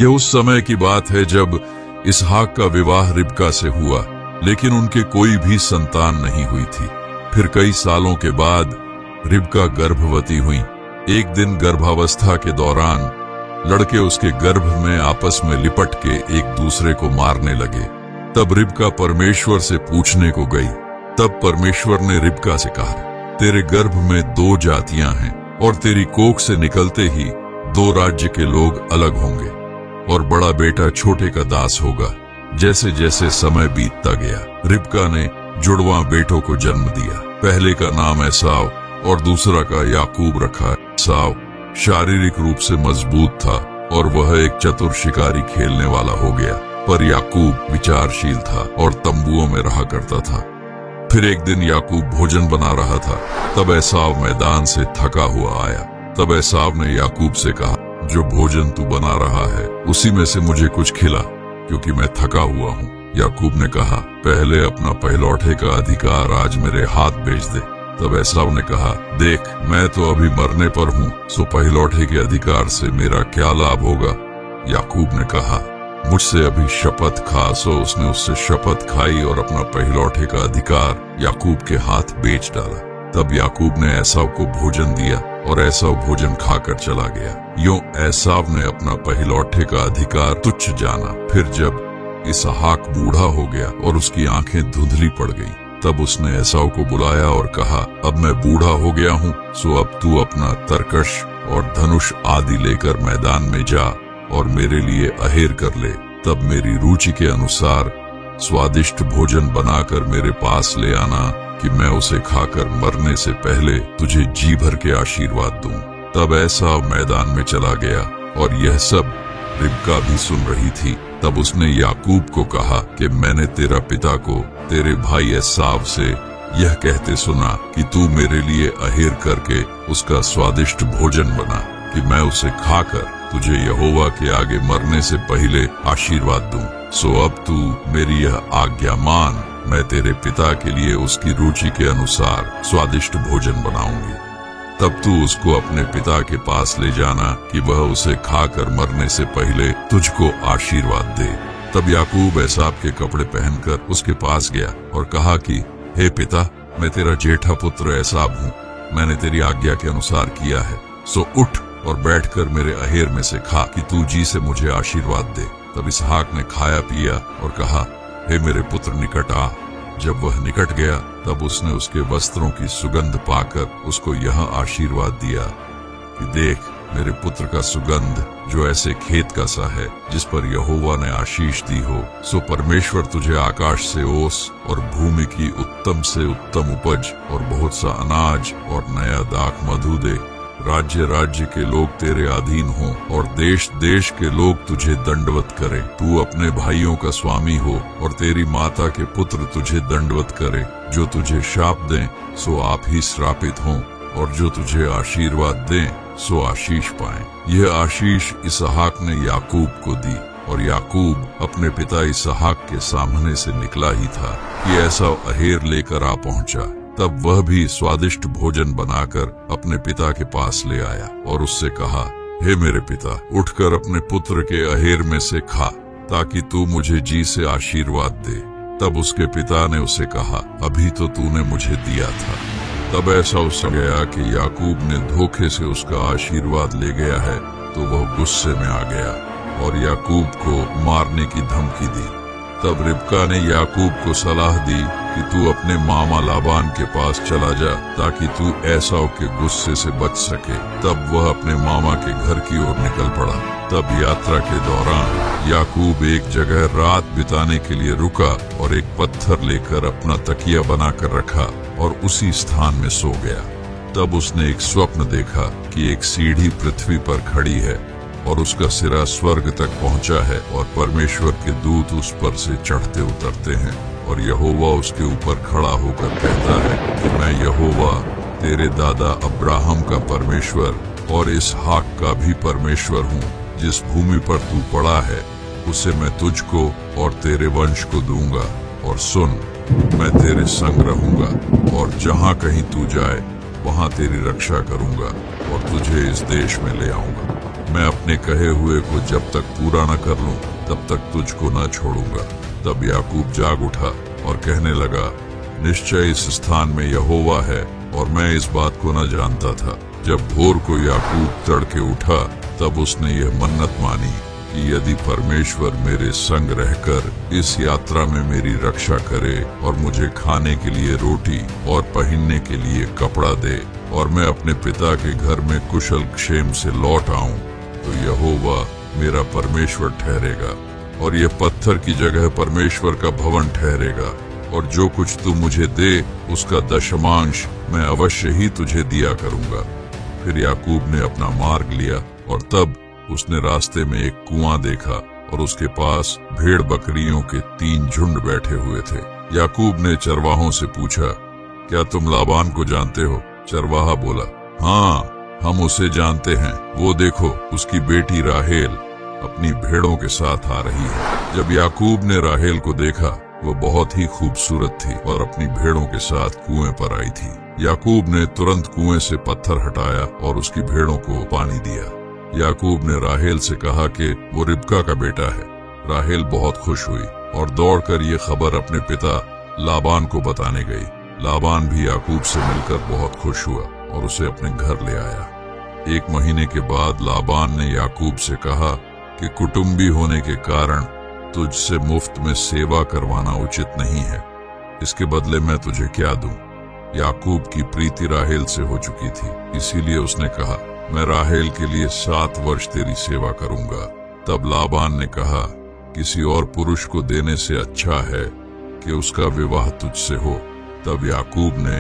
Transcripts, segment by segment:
यह उस समय की बात है जब इसहाक का विवाह रिबका से हुआ, लेकिन उनके कोई भी संतान नहीं हुई थी। फिर कई सालों के बाद रिबका गर्भवती हुई। एक दिन गर्भावस्था के दौरान लड़के उसके गर्भ में आपस में लिपट के एक दूसरे को मारने लगे। तब रिबका परमेश्वर से पूछने को गई। तब परमेश्वर ने रिबका से कहा, तेरे गर्भ में 2 जातियां हैं और तेरी कोख से निकलते ही 2 राज्य के लोग अलग होंगे और बड़ा बेटा छोटे का दास होगा। जैसे जैसे समय बीतता गया, रिबका ने जुड़वा बेटों को जन्म दिया। पहले का नाम एसाव और दूसरा का याकूब रखा। एसाव शारीरिक रूप से मजबूत था और वह एक चतुर शिकारी खेलने वाला हो गया, पर याकूब विचारशील था और तंबुओं में रहा करता था। फिर एक दिन याकूब भोजन बना रहा था, तब एसाव मैदान से थका हुआ आया। तब एसाव ने याकूब से कहा, जो भोजन तू बना रहा है उसी में से मुझे कुछ खिला, क्योंकि मैं थका हुआ हूँ। याकूब ने कहा, पहले अपना पहलौठे का अधिकार आज मेरे हाथ भेज दे। तब एसाव ने कहा, देख मैं तो अभी मरने पर हूँ, सो पहलौठे के अधिकार से मेरा क्या लाभ होगा। याकूब ने कहा, मुझसे अभी शपथ खा। सो उसने उससे शपथ खाई और अपना पहलौठे का अधिकार याकूब के हाथ बेच डाला। तब याकूब ने एसाव को भोजन दिया और एसाव भोजन खाकर चला गया। यूं एसाव ने अपना पहलौठे का अधिकार तुच्छ जाना। फिर जब इसहाक बूढ़ा हो गया और उसकी आंखें धुंधली पड़ गईं, तब उसने एसाव को बुलाया और कहा, अब मैं बूढ़ा हो गया हूँ, सो अब तू अपना तरकश और धनुष आदि लेकर मैदान में जा और मेरे लिए अहेर कर ले। तब मेरी रुचि के अनुसार स्वादिष्ट भोजन बनाकर मेरे पास ले आना कि मैं उसे खाकर मरने से पहले तुझे जी भर के आशीर्वाद दूं। तब एसाव मैदान में चला गया और यह सब रिबका भी सुन रही थी। तब उसने याकूब को कहा कि मैंने तेरा पिता को तेरे भाई एसाव से यह कहते सुना कि तू मेरे लिए अहेर करके उसका स्वादिष्ट भोजन बना कि मैं उसे खाकर तुझे यहोवा के आगे मरने से पहले आशीर्वाद दूं। सो अब तू मेरी यह आज्ञा मान, मैं तेरे पिता के लिए उसकी रुचि के अनुसार स्वादिष्ट भोजन बनाऊंगी। तब तू उसको अपने पिता के पास ले जाना कि वह उसे खाकर मरने से पहले तुझको आशीर्वाद दे। तब याकूब एसाव के कपड़े पहनकर उसके पास गया और कहा कि हे पिता, मैं तेरा जेठा पुत्र एसाव हूँ, मैंने तेरी आज्ञा के अनुसार किया है, सो उठ और बैठकर मेरे अहेर में से खा कि तू जी से मुझे आशीर्वाद दे। तब इसहाक ने खाया पिया और कहा, हे मेरे पुत्र निकट आ। जब वह निकट गया, तब उसने उसके वस्त्रों की सुगंध पाकर उसको यह आशीर्वाद दिया कि देख, मेरे पुत्र का सुगंध जो ऐसे खेत का सा है जिस पर यहोवा ने आशीष दी हो, सो परमेश्वर तुझे आकाश से ओस और भूमि की उत्तम से उत्तम उपज और बहुत सा अनाज और नया दाख मधु दे। राज्य राज्य के लोग तेरे अधीन हों और देश देश के लोग तुझे दंडवत करें। तू अपने भाइयों का स्वामी हो और तेरी माता के पुत्र तुझे दंडवत करें। जो तुझे शाप दें सो आप ही श्रापित हों और जो तुझे आशीर्वाद दें सो आशीष पाएं। यह आशीष इसहाक ने याकूब को दी और याकूब अपने पिता इसहाक के सामने से निकला ही था कि एसाव अहेर लेकर आ पहुंचा। तब वह भी स्वादिष्ट भोजन बनाकर अपने पिता के पास ले आया और उससे कहा, हे मेरे पिता, उठकर अपने पुत्र के अहेर में से खा ताकि तू मुझे जी से आशीर्वाद दे। तब उसके पिता ने उसे कहा, अभी तो तूने मुझे दिया था। तब ऐसा उससे गया कि याकूब ने धोखे से उसका आशीर्वाद ले गया है, तो वह गुस्से में आ गया और याकूब को मारने की धमकी दी। तब रिबका ने याकूब को सलाह दी कि तू अपने मामा लाबान के पास चला जा ताकि तू एसाव के गुस्से से बच सके। तब वह अपने मामा के घर की ओर निकल पड़ा। तब यात्रा के दौरान याकूब एक जगह रात बिताने के लिए रुका और एक पत्थर लेकर अपना तकिया बनाकर रखा और उसी स्थान में सो गया। तब उसने एक स्वप्न देखा कि एक सीढ़ी पृथ्वी पर खड़ी है और उसका सिरा स्वर्ग तक पहुंचा है और परमेश्वर के दूत उस पर से चढ़ते उतरते हैं और यहोवा उसके ऊपर खड़ा होकर कहता है कि मैं यहोवा तेरे दादा अब्राहम का परमेश्वर और इसहाक का भी परमेश्वर हूँ। जिस भूमि पर तू पड़ा है उसे मैं तुझको और तेरे वंश को दूंगा। और सुन, मैं तेरे संग रहूंगा और जहाँ कहीं तू जाए वहाँ तेरी रक्षा करूंगा और तुझे इस देश में ले आऊंगा। मैं अपने कहे हुए को जब तक पूरा न कर लूं तब तक तुझको न छोड़ूंगा। तब याकूब जाग उठा और कहने लगा, निश्चय इस स्थान में यहोवा है और मैं इस बात को न जानता था। जब भोर को याकूब तड़के उठा तब उसने यह मन्नत मानी कि यदि परमेश्वर मेरे संग रहकर इस यात्रा में मेरी रक्षा करे और मुझे खाने के लिए रोटी और पहनने के लिए कपड़ा दे और मैं अपने पिता के घर में कुशल क्षेम से लौट आऊं, तो यहोवा मेरा परमेश्वर ठहरेगा और यह पत्थर की जगह परमेश्वर का भवन ठहरेगा, और जो कुछ तू मुझे दे उसका दशमांश मैं अवश्य ही तुझे दिया करूंगा। फिर याकूब ने अपना मार्ग लिया और तब उसने रास्ते में एक कुआं देखा और उसके पास भेड़ बकरियों के 3 झुंड बैठे हुए थे। याकूब ने चरवाहों से पूछा, क्या तुम लाबान को जानते हो? चरवाहा बोला, हाँ, हम उसे जानते हैं। वो देखो, उसकी बेटी राहेल अपनी भेड़ों के साथ आ रही है। जब याकूब ने राहेल को देखा, वो बहुत ही खूबसूरत थी और अपनी भेड़ों के साथ कुएं पर आई थी। याकूब ने तुरंत कुएं से पत्थर हटाया और उसकी भेड़ों को पानी दिया। याकूब ने राहेल से कहा कि वो रिबका का बेटा है। राहेल बहुत खुश हुई और दौड़कर ये खबर अपने पिता लाबान को बताने गई। लाबान भी याकूब से मिलकर बहुत खुश हुआ और उसे अपने घर ले आया। 1 महीने के बाद लाबान ने याकूब से कहा कि कुटुंबी होने के कारण तुझसे मुफ्त में सेवा करवाना उचित नहीं है। इसके बदले मैं तुझे क्या दूं? याकूब की प्रीति राहेल से हो चुकी थी, इसीलिए उसने कहा, मैं राहेल के लिए 7 वर्ष तेरी सेवा करूंगा। तब लाबान ने कहा, किसी और पुरुष को देने से अच्छा है कि उसका विवाह तुझसे हो। तब याकूब ने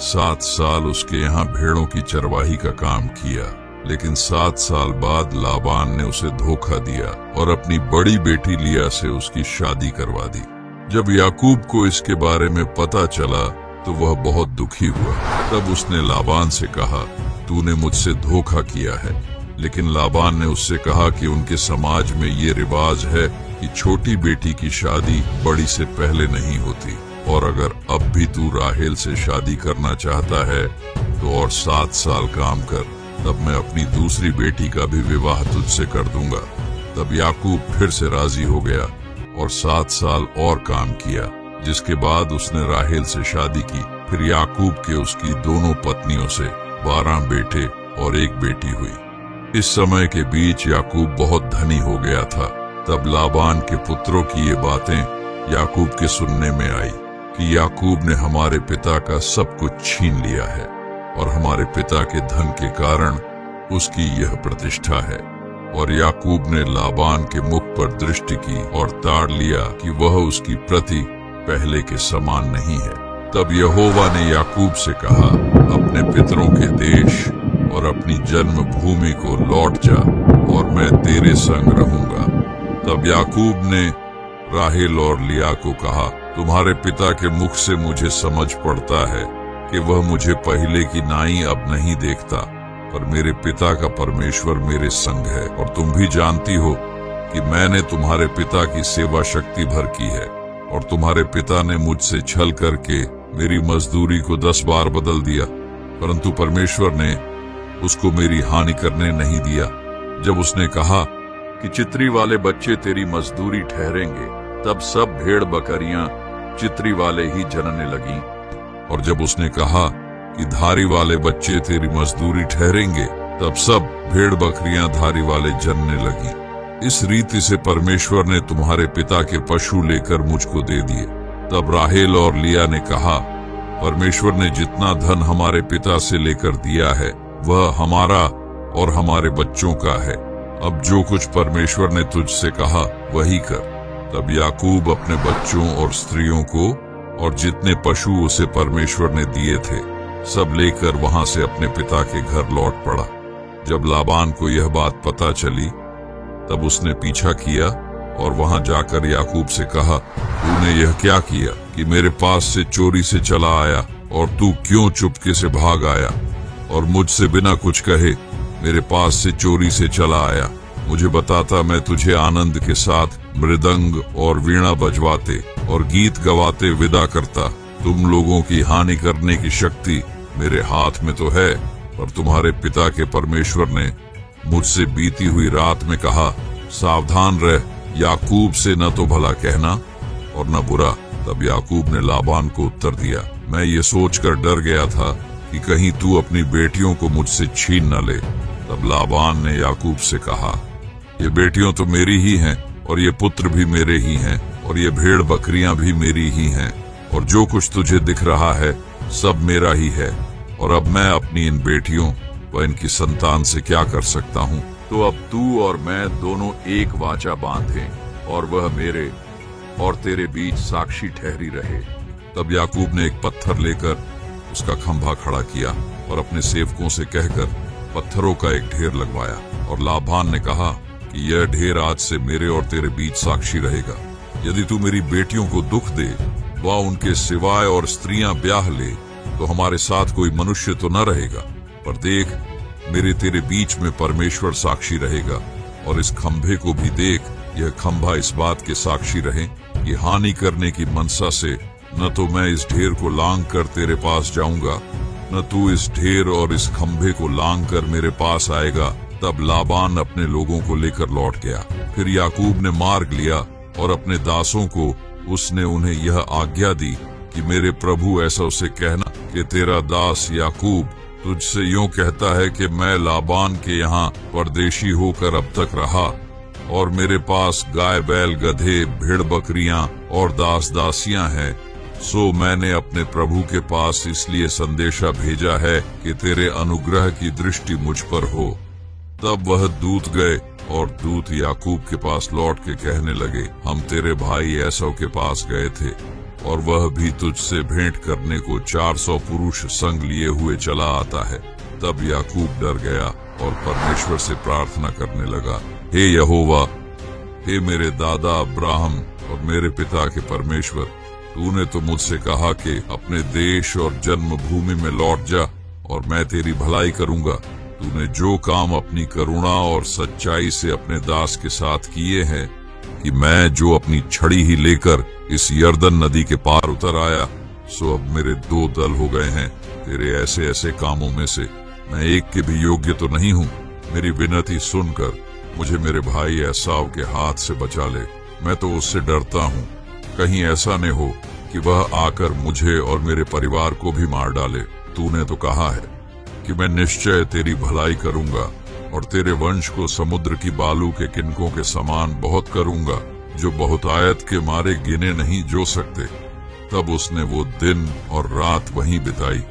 7 साल उसके यहाँ भेड़ों की चरवाही का काम किया, लेकिन 7 साल बाद लाबान ने उसे धोखा दिया और अपनी बड़ी बेटी लिया से उसकी शादी करवा दी। जब याकूब को इसके बारे में पता चला तो वह बहुत दुखी हुआ। तब उसने लाबान से कहा, तूने मुझसे धोखा किया है। लेकिन लाबान ने उससे कहा कि उनके समाज में ये रिवाज है कि छोटी बेटी की शादी बड़ी से पहले नहीं होती, और अगर अब भी तू राहेल से शादी करना चाहता है तो और 7 साल काम कर, तब मैं अपनी दूसरी बेटी का भी विवाह तुझसे कर दूंगा। तब याकूब फिर से राजी हो गया और 7 साल और काम किया, जिसके बाद उसने राहेल से शादी की। फिर याकूब के उसकी दोनों पत्नियों से 12 बेटे और 1 बेटी हुई। इस समय के बीच याकूब बहुत धनी हो गया था। तब लाबान के पुत्रों की ये बातें याकूब के सुनने में आई कि याकूब ने हमारे पिता का सब कुछ छीन लिया है और हमारे पिता के धन के कारण उसकी यह प्रतिष्ठा है। और याकूब ने लाबान के मुख पर दृष्टि की और ताड़ लिया कि वह उसकी प्रति पहले के समान नहीं है। तब यहोवा ने याकूब से कहा, अपने पितरों के देश और अपनी जन्मभूमि को लौट जा और मैं तेरे संग रहूंगा। तब याकूब ने राहेल और लिया को कहा, तुम्हारे पिता के मुख से मुझे समझ पड़ता है कि वह मुझे पहले की नाई अब नहीं देखता, पर मेरे पिता का परमेश्वर मेरे संग है। और तुम भी जानती हो कि मैंने तुम्हारे पिता की सेवा शक्ति भर की है, और तुम्हारे पिता ने मुझसे छल करके मेरी मजदूरी को 10 बार बदल दिया, परंतु परमेश्वर ने उसको मेरी हानि करने नहीं दिया। जब उसने कहा कि चित्री वाले बच्चे तेरी मजदूरी ठहरेंगे, तब सब भेड़ बकरियां चित्री वाले ही जनने लगीं। और जब उसने कहा कि धारी वाले बच्चे तेरी मजदूरी ठहरेंगे, तब सब भेड़ बकरियां धारी वाले जनने लगी। इस रीति से परमेश्वर ने तुम्हारे पिता के पशु लेकर मुझको दे दिए। तब राहेल और लिया ने कहा, परमेश्वर ने जितना धन हमारे पिता से लेकर दिया है वह हमारा और हमारे बच्चों का है। अब जो कुछ परमेश्वर ने तुझसे कहा वही कर। तब याकूब अपने बच्चों और स्त्रियों को और जितने पशु उसे परमेश्वर ने दिए थे सब लेकर वहां से अपने पिता के घर लौट पड़ा। जब लाबान को यह बात पता चली तब उसने पीछा किया और वहां जाकर याकूब से कहा, तूने यह क्या किया कि मेरे पास से चोरी से चला आया, और तू क्यों चुपके से भाग आया और मुझसे बिना कुछ कहे मेरे पास से चोरी से चला आया? मुझे बताता, मैं तुझे आनंद के साथ मृदंग और वीणा बजवाते और गीत गवाते विदा करता। तुम लोगों की हानि करने की शक्ति मेरे हाथ में तो है, पर तुम्हारे पिता के परमेश्वर ने मुझसे बीती हुई रात में कहा, सावधान रह, याकूब से न तो भला कहना और न बुरा। तब याकूब ने लाबान को उत्तर दिया, मैं ये सोचकर डर गया था कि कहीं तू अपनी बेटियों को मुझसे छीन न ले। तब लाबान ने याकूब से कहा, ये बेटियों तो मेरी ही हैं और ये पुत्र भी मेरे ही हैं और ये भेड़ बकरियां भी मेरी ही हैं और जो कुछ तुझे दिख रहा है सब मेरा ही है। और अब मैं अपनी इन बेटियों व इनकी संतान से क्या कर सकता हूँ? तो अब तू और मैं दोनों एक वाचा बांधें और वह मेरे और तेरे बीच साक्षी ठहरी रहे। तब याकूब ने एक पत्थर लेकर उसका खंभा खड़ा किया और अपने सेवकों से कहकर पत्थरों का एक ढेर लगवाया। और लाबान ने कहा कि यह ढेर आज से मेरे और तेरे बीच साक्षी रहेगा। यदि तू मेरी बेटियों को दुख दे व उनके सिवाय और स्त्रियां ब्याह ले तो हमारे साथ कोई मनुष्य तो न रहेगा, पर देख, मेरे तेरे बीच में परमेश्वर साक्षी रहेगा। और इस खंभे को भी देख, यह खंभा इस बात के साक्षी रहे कि हानि करने की मनसा से न तो मैं इस ढेर को लांग कर तेरे पास जाऊंगा, न तू इस ढेर और इस खंभे को लांग कर मेरे पास आएगा। तब लाबान अपने लोगों को लेकर लौट गया। फिर याकूब ने मार्ग लिया और अपने दासों को उसने उन्हें यह आज्ञा दी कि मेरे प्रभु ऐसा उसे कहना कि तेरा दास याकूब तुझसे यूं कहता है कि मैं लाबान के यहाँ परदेशी होकर अब तक रहा और मेरे पास गाय बैल गधे भेड़ बकरियां और दास दासियां हैं। सो मैंने अपने प्रभु के पास इसलिए संदेशा भेजा है कि तेरे अनुग्रह की दृष्टि मुझ पर हो। तब वह दूत गए और दूत याकूब के पास लौट के कहने लगे, हम तेरे भाई एसाव के पास गए थे और वह भी तुझसे भेंट करने को 400 पुरुष संग लिए हुए चला आता है। तब याकूब डर गया और परमेश्वर से प्रार्थना करने लगा, हे यहोवा, हे मेरे दादा अब्राहम और मेरे पिता के परमेश्वर, तूने तो मुझसे कहा कि अपने देश और जन्मभूमि में लौट जा और मैं तेरी भलाई करूंगा। तूने जो काम अपनी करुणा और सच्चाई से अपने दास के साथ किए हैं कि मैं जो अपनी छड़ी ही लेकर इस यर्दन नदी के पार उतर आया, सो अब मेरे 2 दल हो गए हैं। तेरे ऐसे ऐसे कामों में से मैं एक के भी योग्य तो नहीं हूँ। मेरी विनती सुनकर मुझे मेरे भाई एसाव के हाथ से बचा ले। मैं तो उससे डरता हूँ, कहीं ऐसा न हो कि वह आकर मुझे और मेरे परिवार को भी मार डाले। तूने तो कहा है कि मैं निश्चय तेरी भलाई करूंगा और तेरे वंश को समुद्र की बालू के किनकों के समान बहुत करूंगा, जो बहुतायत के मारे गिने नहीं जो सकते। तब उसने वो दिन और रात वहीं बिताई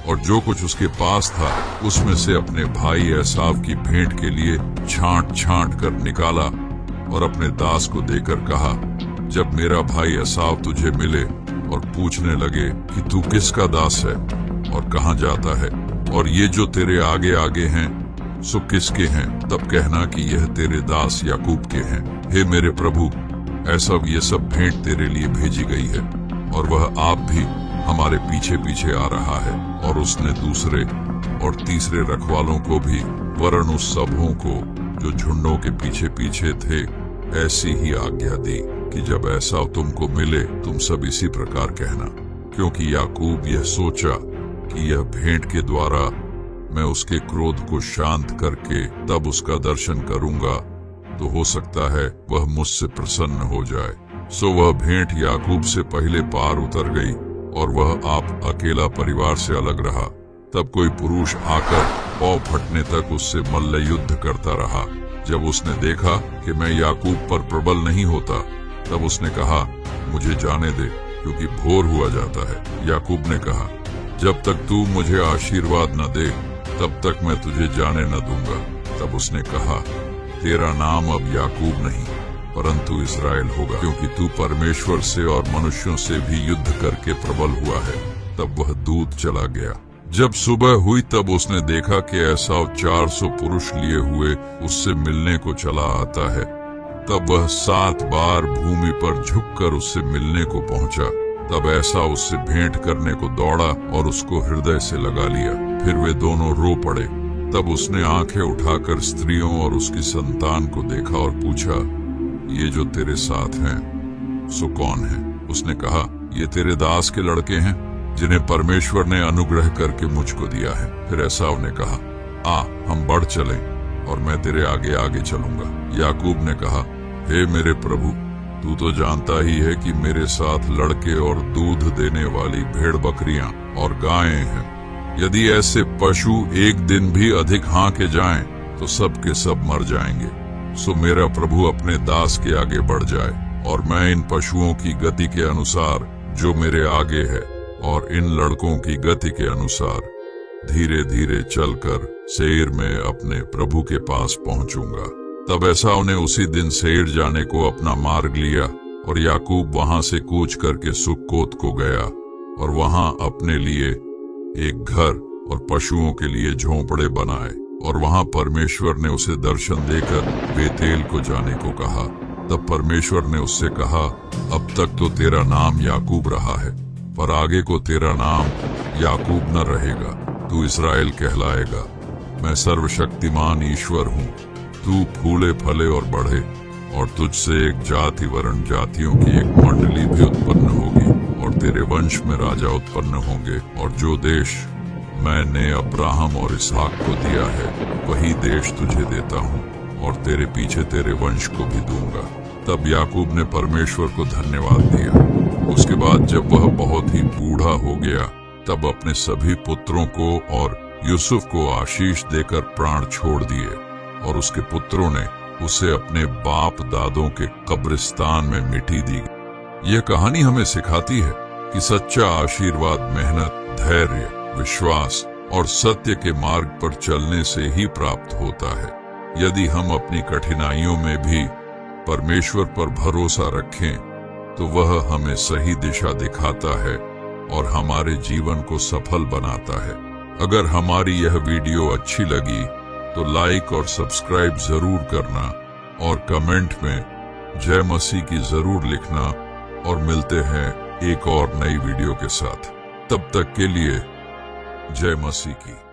और जो कुछ उसके पास था उसमें से अपने भाई एसाव की भेंट के लिए छांट छांट कर निकाला और अपने दास को देकर कहा, जब मेरा भाई एसाव तुझे मिले और पूछने लगे कि तू किसका दास है और कहाँ जाता है और ये जो तेरे आगे आगे हैं सो किसके हैं, तब कहना कि यह तेरे दास याकूब के हैं। हे मेरे प्रभु, ऐसा ये सब भेंट तेरे लिए भेजी गई है और वह आप भी हमारे पीछे पीछे आ रहा है। और उसने दूसरे और तीसरे रखवालों को भी वरन उस सबों को जो झुंडों के पीछे पीछे थे ऐसी ही आज्ञा दी कि जब ऐसा तुमको मिले तुम सब इसी प्रकार कहना, क्योंकि याकूब यह सोचा कि यह भेंट के द्वारा मैं उसके क्रोध को शांत करके तब उसका दर्शन करूंगा तो हो सकता है वह मुझसे प्रसन्न हो जाए। सो वह भेंट याकूब से पहले पार उतर गई और वह आप अकेला परिवार से अलग रहा। तब कोई पुरुष आकर पांव फटने तक उससे मल्ल युद्ध करता रहा। जब उसने देखा कि मैं याकूब पर प्रबल नहीं होता, तब उसने कहा, मुझे जाने दे, क्योंकि भोर हुआ जाता है। याकूब ने कहा, जब तक तू मुझे आशीर्वाद न दे तब तक मैं तुझे जाने न दूंगा। तब उसने कहा, तेरा नाम अब याकूब नहीं परंतु इस्राएल होगा, क्योंकि तू परमेश्वर से और मनुष्यों से भी युद्ध करके प्रबल हुआ है। तब वह दूत चला गया। जब सुबह हुई तब उसने देखा कि एसाव 400 पुरुष लिए हुए उससे मिलने को चला आता है। तब वह 7 बार भूमि पर झुककर उससे मिलने को पहुंचा। तब ऐसा उससे भेंट करने को दौड़ा और उसको हृदय से लगा लिया। फिर वे दोनों रो पड़े। तब उसने आंखें उठाकर स्त्रियों और उसकी संतान को देखा और पूछा, ये जो तेरे साथ हैं सो कौन है? उसने कहा, ये तेरे दास के लड़के हैं जिन्हें परमेश्वर ने अनुग्रह करके मुझको दिया है। फिर एसाव ने कहा, आ हम बढ़ चलें और मैं तेरे आगे आगे चलूंगा। याकूब ने कहा, हे मेरे प्रभु, तू तो जानता ही है कि मेरे साथ लड़के और दूध देने वाली भेड़ बकरियां और गायें हैं। यदि ऐसे पशु एक दिन भी अधिक हाँके जाएं तो सब के सब मर जाएंगे। सो मेरा प्रभु अपने दास के आगे बढ़ जाए और मैं इन पशुओं की गति के अनुसार जो मेरे आगे है और इन लड़कों की गति के अनुसार धीरे धीरे चलकर सेईर में अपने प्रभु के पास पहुंचूंगा। तब एसाव ने उसी दिन सेईर जाने को अपना मार्ग लिया और याकूब वहां से कूच करके सुक्कोत को गया और वहां अपने लिए एक घर और पशुओं के लिए झोंपड़े बनाए। और वहां परमेश्वर ने उसे दर्शन देकर बेतेल को जाने को कहा। तब परमेश्वर ने उससे कहा, अब तक तो तेरा नाम याकूब रहा है, पर आगे को तेरा नाम याकूब न रहेगा, तू इस्राएल कहलाएगा। मैं सर्वशक्तिमान ईश्वर हूँ। तू फूले फले और बढ़े और तुझसे एक जाति वर्ण जातियों की एक मंडली भी उत्पन्न होगी और तेरे वंश में राजा उत्पन्न होंगे। और जो देश मैंने अब्राहम और इसहाक को दिया है वही देश तुझे देता हूँ और तेरे पीछे तेरे वंश को भी दूंगा। तब याकूब ने परमेश्वर को धन्यवाद दिया। उसके बाद जब वह बहुत ही बूढ़ा हो गया तब अपने सभी पुत्रों को और यूसुफ को आशीष देकर प्राण छोड़ दिए और उसके पुत्रों ने उसे अपने बाप दादों के कब्रिस्तान में मिट्टी दी। यह कहानी हमें सिखाती है कि सच्चा आशीर्वाद मेहनत, धैर्य, विश्वास और सत्य के मार्ग पर चलने से ही प्राप्त होता है। यदि हम अपनी कठिनाइयों में भी परमेश्वर पर भरोसा रखें तो वह हमें सही दिशा दिखाता है और हमारे जीवन को सफल बनाता है। अगर हमारी यह वीडियो अच्छी लगी तो लाइक और सब्सक्राइब जरूर करना और कमेंट में जय मसीह की जरूर लिखना और मिलते हैं एक और नई वीडियो के साथ। तब तक के लिए जय मसीह की।